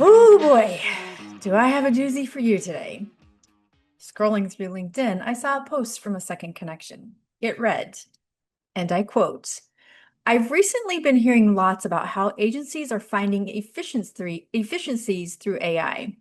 Oh boy, do I have a doozy for you today. Scrolling through LinkedIn, I saw a post from a second connection. It read, and I quote, I've recently been hearing lots about how agencies are finding efficiencies through AI.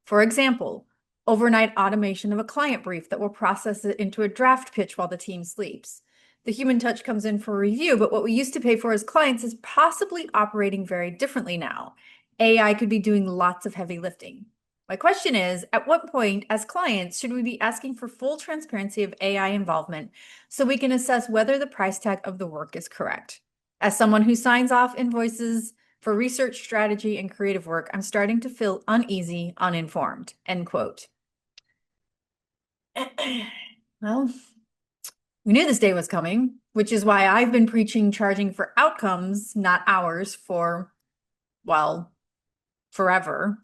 For example, overnight automation of a client brief that will process it into a draft pitch while the team sleeps. The human touch comes in for review, but what we used to pay for as clients is possibly operating very differently now. AI could be doing lots of heavy lifting. My question is, at what point as clients should we be asking for full transparency of AI involvement so we can assess whether the price tag of the work is correct? As someone who signs off invoices for research, strategy, and creative work, I'm starting to feel uneasy, uninformed, end quote. Well, we knew this day was coming, which is why I've been preaching charging for outcomes, not hours, for, well, forever.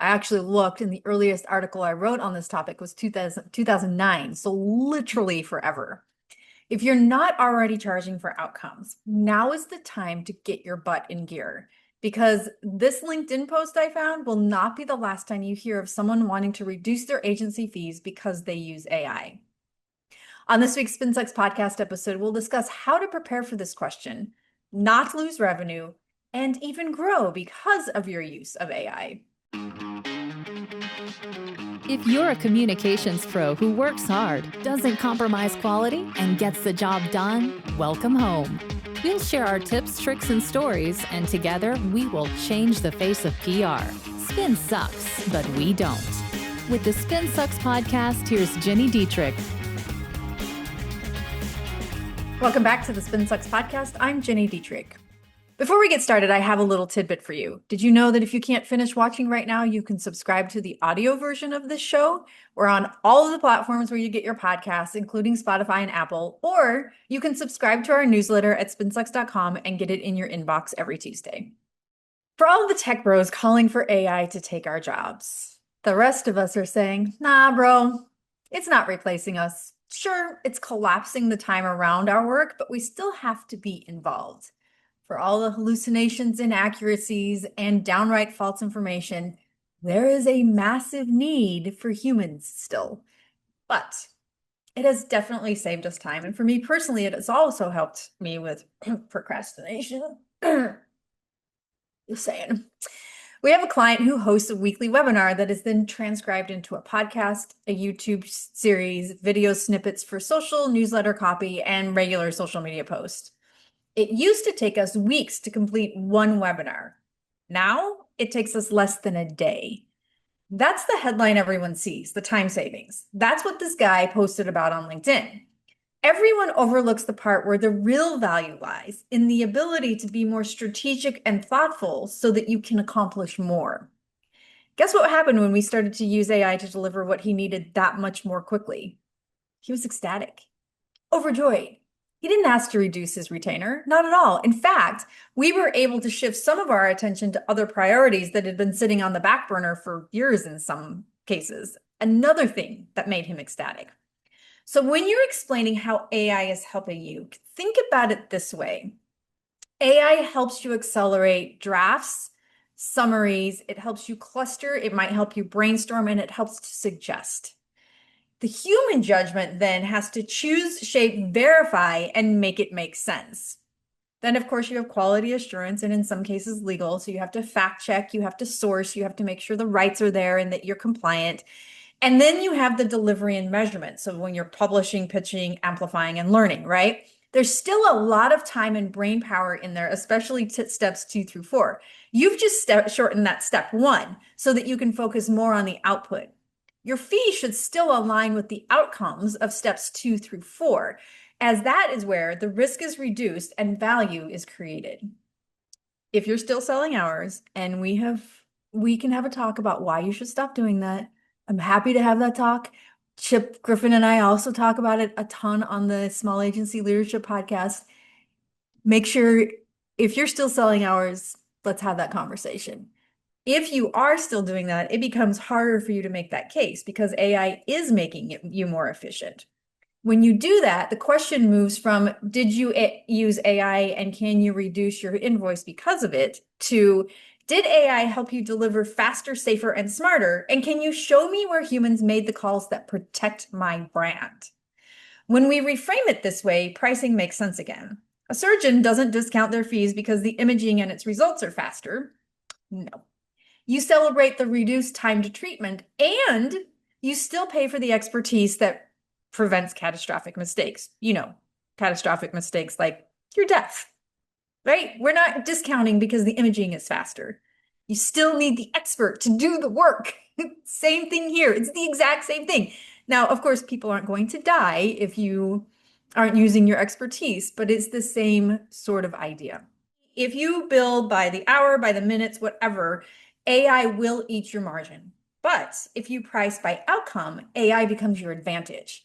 I actually looked, and the earliest article I wrote on this topic was 2009, so literally forever. If you're not already charging for outcomes, now is the time to get your butt in gear, because this LinkedIn post I found will not be the last time you hear of someone wanting to reduce their agency fees because they use AI. On this week's SpinSucks podcast episode, we'll discuss how to prepare for this question, not lose revenue, and even grow because of your use of AI. If you're a communications pro who works hard, doesn't compromise quality, and gets the job done, welcome home. We'll share our tips, tricks, and stories, and together we will change the face of PR. Spin sucks, but we don't. With the Spin Sucks podcast, here's Gini Dietrich. Welcome back to the SpinSucks podcast. I'm Gini Dietrich. Before we get started, I have a little tidbit for you. Did you know that if you can't finish watching right now, you can subscribe to the audio version of this show? We're on all of the platforms where you get your podcasts, including Spotify and Apple, or you can subscribe to our newsletter at spinsucks.com and get it in your inbox every Tuesday. For all of the tech bros calling for AI to take our jobs, the rest of us are saying, nah, bro, it's not replacing us. Sure, it's collapsing the time around our work, but we still have to be involved. For all the hallucinations, inaccuracies, and downright false information, there is a massive need for humans still. But it has definitely saved us time. And for me personally, it has also helped me with procrastination. Just saying. We have a client who hosts a weekly webinar that is then transcribed into a podcast, a YouTube series, video snippets for social, newsletter copy, and regular social media posts. It used to take us weeks to complete one webinar. Now it takes us less than a day. That's the headline everyone sees, the time savings. That's what this guy posted about on LinkedIn. Everyone overlooks the part where the real value lies in the ability to be more strategic and thoughtful so that you can accomplish more. Guess what happened when we started to use AI to deliver what he needed that much more quickly? He was ecstatic, overjoyed. He didn't ask to reduce his retainer, not at all. In fact, we were able to shift some of our attention to other priorities that had been sitting on the back burner for years in some cases. Another thing that made him ecstatic. So when you're explaining how AI is helping you, think about it this way. AI helps you accelerate drafts, summaries, it helps you cluster, it might help you brainstorm, and it helps to suggest. The human judgment then has to choose, shape, verify, and make it make sense. Then, of course, you have quality assurance and in some cases legal. So you have to fact check, you have to source, you have to make sure the rights are there and that you're compliant. And then you have the delivery and measurement. So when you're publishing, pitching, amplifying, and learning, right? There's still a lot of time and brain power in there, especially steps 2 through 4. You've just shortened that step 1 so that you can focus more on the output. Your fee should still align with the outcomes of steps 2 through 4, as that is where the risk is reduced and value is created. If you're still selling hours, and we can have a talk about why you should stop doing that. I'm happy to have that talk. Chip Griffin and I also talk about it a ton on the Small Agency Leadership podcast. Make sure if you're still selling hours, let's have that conversation. If you are still doing that, it becomes harder for you to make that case because AI is making you more efficient. When you do that, the question moves from, did you use AI and can you reduce your invoice because of it, to, did AI help you deliver faster, safer, and smarter? And can you show me where humans made the calls that protect my brand? When we reframe it this way, pricing makes sense again. A surgeon doesn't discount their fees because the imaging and its results are faster. No. You celebrate the reduced time to treatment, and you still pay for the expertise that prevents catastrophic mistakes. Catastrophic mistakes like your death, right? We're not discounting because the imaging is faster. You still need the expert to do the work. Same thing here. It's the exact same thing. Now, of course, people aren't going to die if you aren't using your expertise, but it's the same sort of idea. If you bill by the hour, by the minutes, whatever, AI will eat your margin. But if you price by outcome, AI becomes your advantage.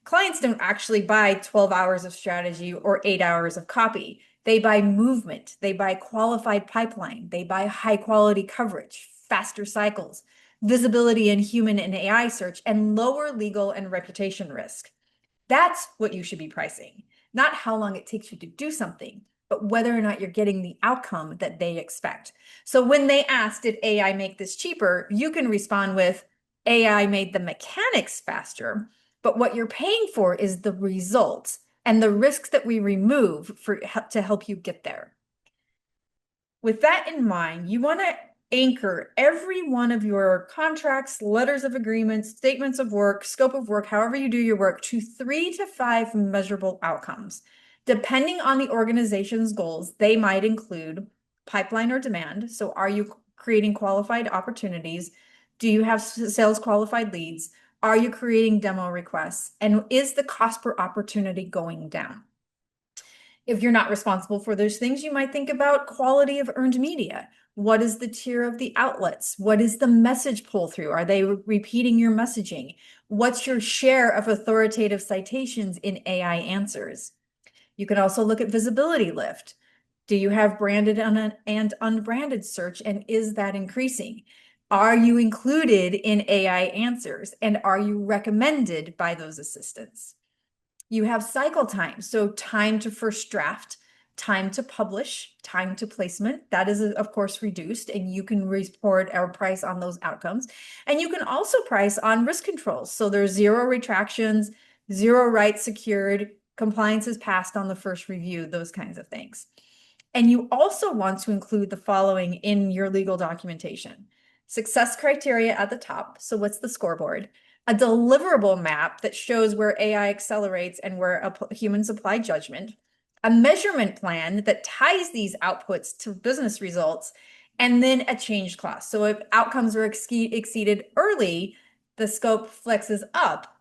Clients don't actually buy 12 hours of strategy or 8 hours of copy. They buy movement, they buy qualified pipeline, they buy high quality coverage, faster cycles, visibility in human and AI search, and lower legal and reputation risk. That's what you should be pricing, not how long it takes you to do something, but whether or not you're getting the outcome that they expect. So when they ask, did AI make this cheaper? You can respond with, AI made the mechanics faster, but what you're paying for is the results and the risks that we remove to help you get there. With that in mind, you want to anchor every one of your contracts, letters of agreements, statements of work, scope of work, however you do your work, to 3 to 5 measurable outcomes. Depending on the organization's goals, they might include pipeline or demand. So are you creating qualified opportunities? Do you have sales qualified leads? Are you creating demo requests? And is the cost per opportunity going down? If you're not responsible for those things, you might think about quality of earned media. What is the tier of the outlets? What is the message pull through? Are they repeating your messaging? What's your share of authoritative citations in AI answers? You can also look at visibility lift. Do you have branded and unbranded search, and is that increasing? Are you included in AI answers, and are you recommended by those assistants? You have cycle time. So time to first draft, time to publish, time to placement. That is, of course, reduced, and you can report or price on those outcomes. And you can also price on risk controls. So there's 0 retractions, 0 rights secured, compliance is passed on the first review, those kinds of things. And you also want to include the following in your legal documentation. Success criteria at the top. So what's the scoreboard? A deliverable map that shows where AI accelerates and where humans apply judgment, a measurement plan that ties these outputs to business results, and then a change clause. So if outcomes are exceeded early, the scope flexes up,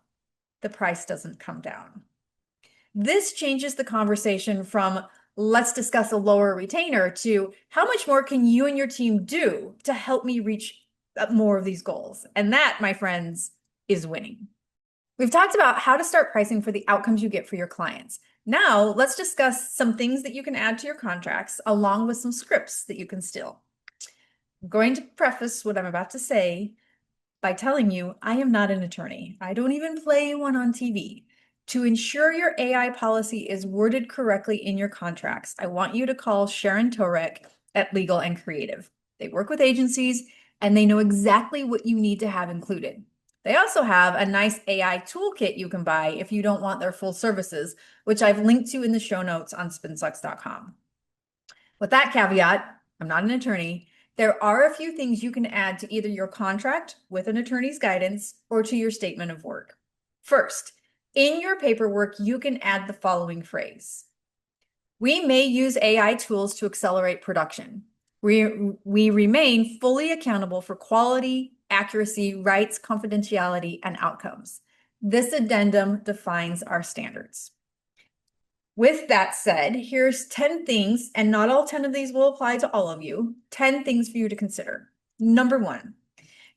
the price doesn't come down. This changes the conversation from let's discuss a lower retainer to how much more can you and your team do to help me reach more of these goals? And that, my friends, is winning. We've talked about how to start pricing for the outcomes you get for your clients. Now, let's discuss some things that you can add to your contracts along with some scripts that you can steal. I'm going to preface what I'm about to say by telling you I am not an attorney. I don't even play one on TV. To ensure your AI policy is worded correctly in your contracts, I want you to call Sharon Torek at Legal and Creative. They work with agencies and they know exactly what you need to have included. They also have a nice AI toolkit you can buy if you don't want their full services, which I've linked to in the show notes on spinsucks.com. With that caveat, I'm not an attorney. There are a few things you can add to either your contract with an attorney's guidance or to your statement of work. First, in your paperwork, you can add the following phrase. We may use AI tools to accelerate production. We remain fully accountable for quality, accuracy, rights, confidentiality, and outcomes. This addendum defines our standards. With that said, here's 10 things, and not all 10 of these will apply to all of you, 10 things for you to consider. Number 1,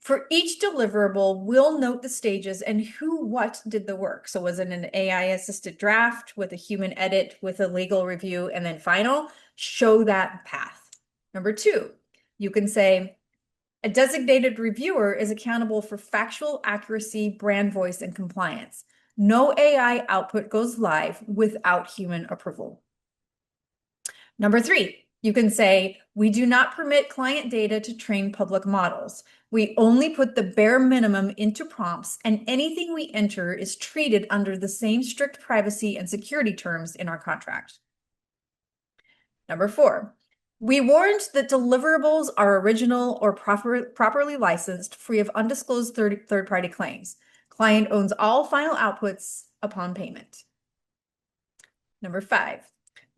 for each deliverable, we'll note the stages and what did the work. So was it an AI-assisted draft with a human edit, with a legal review, and then final? Show that path. Number 2, you can say, a designated reviewer is accountable for factual accuracy, brand voice, and compliance. No AI output goes live without human approval. Number 3, you can say, we do not permit client data to train public models. We only put the bare minimum into prompts, and anything we enter is treated under the same strict privacy and security terms in our contract. Number 4, we warrant that deliverables are original or properly licensed, free of undisclosed third-party claims. Client owns all final outputs upon payment. Number 5,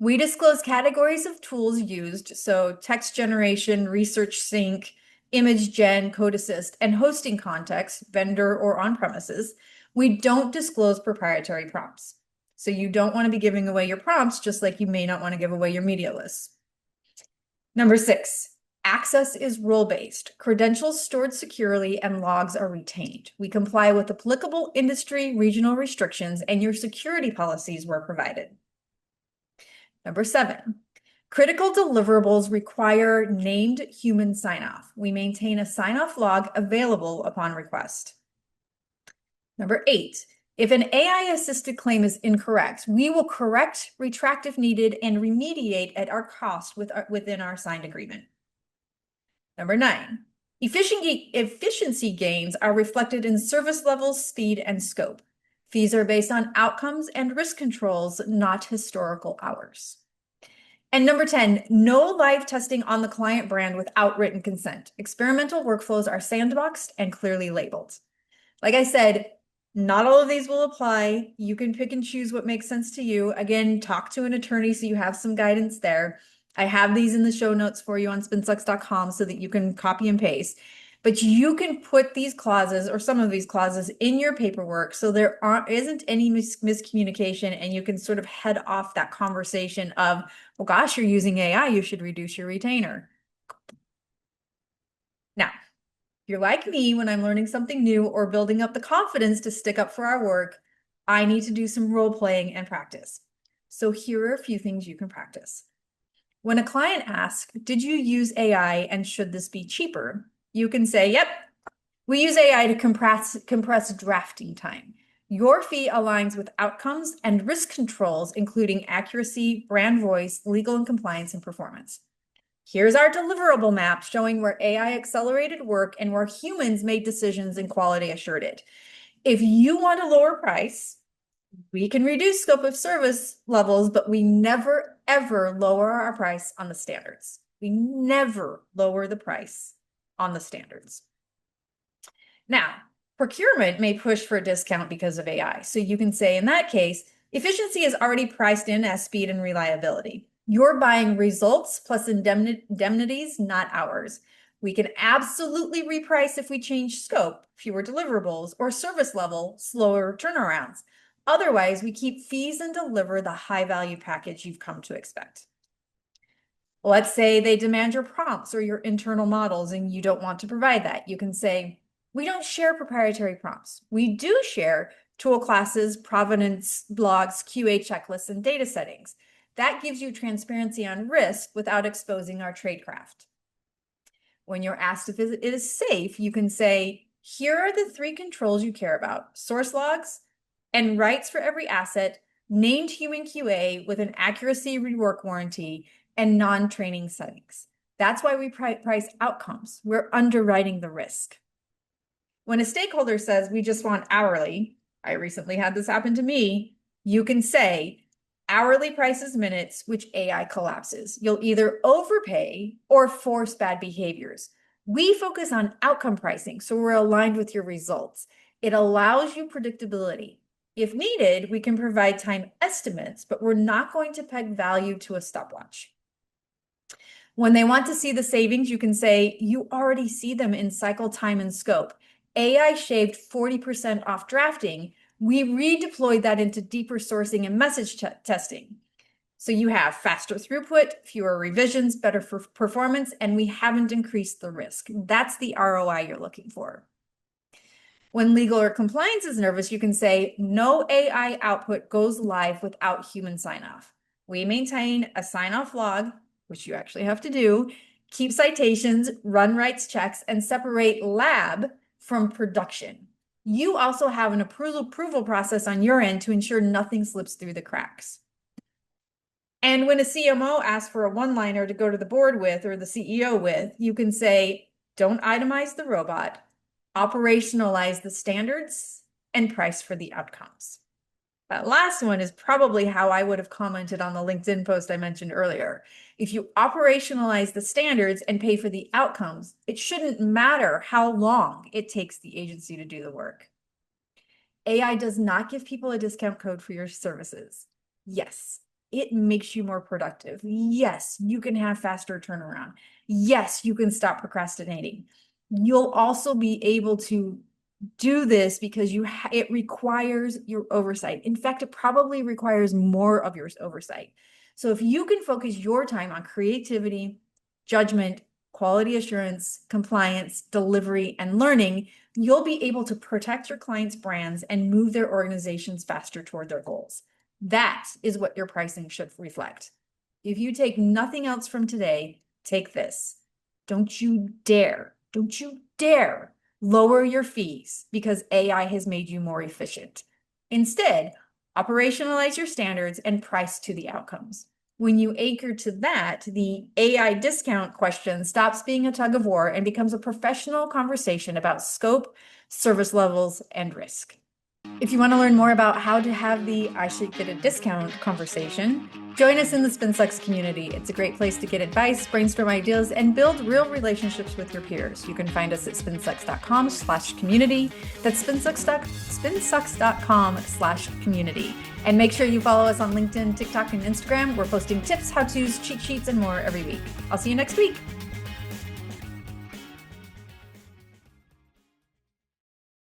we disclose categories of tools used, so text generation, research sync, image gen, code assist, and hosting context, vendor or on-premises. We don't disclose proprietary prompts. So you don't want to be giving away your prompts, just like you may not want to give away your media lists. Number 6, access is role-based. Credentials stored securely and logs are retained. We comply with applicable industry, regional restrictions, and your security policies were provided. Number 7, critical deliverables require named human sign-off. We maintain a sign-off log available upon request. Number 8, if an AI-assisted claim is incorrect, we will correct, retract if needed, and remediate at our cost within our signed agreement. Number 9, efficiency gains are reflected in service levels, speed, and scope. Fees are based on outcomes and risk controls, not historical hours. And number 10, no live testing on the client brand without written consent. Experimental workflows are sandboxed and clearly labeled. Like I said, not all of these will apply. You can pick and choose what makes sense to you. Again, talk to an attorney so you have some guidance there. I have these in the show notes for you on spinsucks.com so that you can copy and paste. But you can put these clauses or some of these clauses in your paperwork so there isn't any miscommunication, and you can sort of head off that conversation of, well, gosh, you're using AI, you should reduce your retainer. Now, if you're like me, when I'm learning something new or building up the confidence to stick up for our work, I need to do some role playing and practice. So here are a few things you can practice. When a client asks, did you use AI and should this be cheaper? You can say, yep, we use AI to compress drafting time. Your fee aligns with outcomes and risk controls, including accuracy, brand voice, legal and compliance, and performance. Here's our deliverable map showing where AI accelerated work and where humans made decisions and quality assured it. If you want a lower price, we can reduce scope of service levels, but we never, ever lower our price on the standards. We never lower the price on the standards. Now, procurement may push for a discount because of AI. So you can say in that case, efficiency is already priced in as speed and reliability. You're buying results plus indemnities, not hours. We can absolutely reprice if we change scope, fewer deliverables, or service level, slower turnarounds. Otherwise, we keep fees and deliver the high-value package you've come to expect. Let's say they demand your prompts or your internal models and you don't want to provide that. You can say, we don't share proprietary prompts. We do share tool classes, provenance, blogs, QA checklists, and data settings. That gives you transparency on risk without exposing our tradecraft. When you're asked if it is safe, you can say, here are the 3 controls you care about: source logs and rights for every asset, named human QA with an accuracy rework warranty, and non-training settings. That's why we price outcomes. We're underwriting the risk. When a stakeholder says, we just want hourly, I recently had this happen to me, you can say, hourly prices minutes, which AI collapses. You'll either overpay or force bad behaviors. We focus on outcome pricing, so we're aligned with your results. It allows you predictability. If needed, we can provide time estimates, but we're not going to peg value to a stopwatch. When they want to see the savings, you can say, you already see them in cycle time and scope. AI shaved 40% off drafting. We redeployed that into deeper sourcing and message testing. So you have faster throughput, fewer revisions, better performance, and we haven't increased the risk. That's the ROI you're looking for. When legal or compliance is nervous, you can say, no AI output goes live without human sign-off. We maintain a sign-off log, which you actually have to do, keep citations, run rights checks, and separate lab from production. You also have an approval process on your end to ensure nothing slips through the cracks. And when a CMO asks for a one-liner to go to the board with or the CEO with, you can say, don't itemize the robot, operationalize the standards, and price for the outcomes. That last one is probably how I would have commented on the LinkedIn post I mentioned earlier. If you operationalize the standards and pay for the outcomes, it shouldn't matter how long it takes the agency to do the work. AI does not give people a discount code for your services. Yes, it makes you more productive. Yes, you can have faster turnaround. Yes, you can stop procrastinating. You'll also be able to do this because it requires your oversight. In fact, it probably requires more of your oversight. So if you can focus your time on creativity, judgment, quality assurance, compliance, delivery, and learning, you'll be able to protect your clients' brands and move their organizations faster toward their goals. That is what your pricing should reflect. If you take nothing else from today, take this. Don't you dare lower your fees because AI has made you more efficient. Instead, operationalize your standards and price to the outcomes. When you anchor to that, the AI discount question stops being a tug of war and becomes a professional conversation about scope, service levels, and risk. If you want to learn more about how to have the I should get a discount conversation, join us in the SpinSucks community. It's a great place to get advice, brainstorm ideas, and build real relationships with your peers. You can find us at spinsucks.com/community. That's spinsucks.com/community. And make sure you follow us on LinkedIn, TikTok, and Instagram. We're posting tips, how-tos, cheat sheets, and more every week. I'll see you next week.